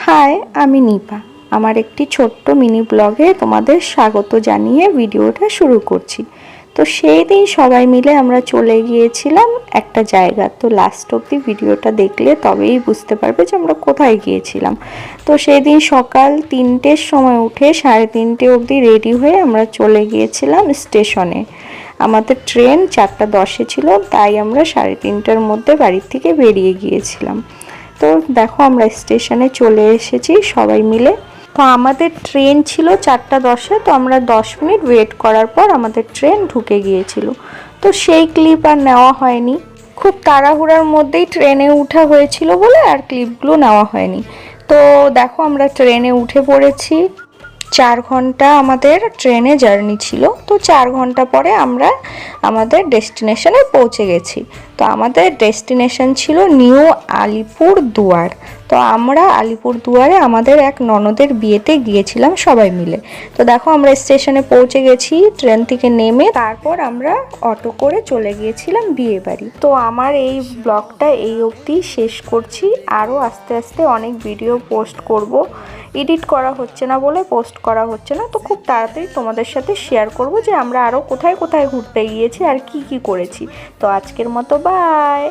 High, আমি নিপা। আমার একটি ছোট্ট মিনি ব্লগে তোমাদের স্বাগত জানিয়ে ভিডিওটা শুরু করছি। তো সেই দিন সবাই মিলে আমরা চলে গিয়েছিলাম একটা জায়গা। তো লাস্ট অবধি ভিডিওটা দেখলে তবেই বুঝতে পারবে যে আমরা কোথায় গিয়েছিলাম। তো সেই দিন সকাল 3টের সময় উঠে 3:30 অবধি রেডি হয়ে আমরা চলে গিয়েছিলাম স্টেশনে। আমাদের ট্রেন 4:10-এ ছিল, তাই আমরা 3:30টার মধ্যে বাড়ির থেকে বেরিয়ে গিয়েছিলাম। তো দেখো আমরা স্টেশনে চলে এসেছি সবাই মিলে। তো আমাদের ট্রেন ছিল 4:10-এ, তো আমরা 10 মিনিট ওয়েট করার পর আমাদের ট্রেন ঢুকে গিয়েছিল। তো সেই ক্লিপ আর নেওয়া হয়নি, খুব তাড়াহুড়ার মধ্যেই ট্রেনে উঠা হয়েছিল বলে আর ক্লিপগুলো নেওয়া হয়নি। তো দেখো আমরা ট্রেনে উঠে পড়েছি। 4 ঘন্টা আমাদের ট্রেনে জার্নি ছিল। তো 4 ঘন্টা পরে আমরা আমাদের ডেস্টিনেশনে পৌঁছে গেছি। তো আমাদের ডেস্টিনেশন ছিল নিউ আলিপুরদুয়ার। তো আমরা আলিপুরদুয়ারে আমাদের এক ননদের বিয়েতে গিয়েছিলাম সবাই মিলে। তো দেখো আমরা স্টেশনে পৌঁছে গেছি, ট্রেন থেকে নেমে তারপর আমরা অটো করে চলে গিয়েছিলাম বিয়ে বাড়ি। তো আমার এই ব্লগটা এই অবধি শেষ করছি। আরও আস্তে আস্তে অনেক ভিডিও পোস্ট করব। এডিট করা হচ্ছে না বলে পোস্ট করা হচ্ছে না। তো খুব তাড়াতাড়ি তোমাদের সাথে শেয়ার করব যে আমরা আরও কোথায় কোথায় ঘুরতে গিয়েছি আর কি কি করেছি। তো আজকের মতো বাই।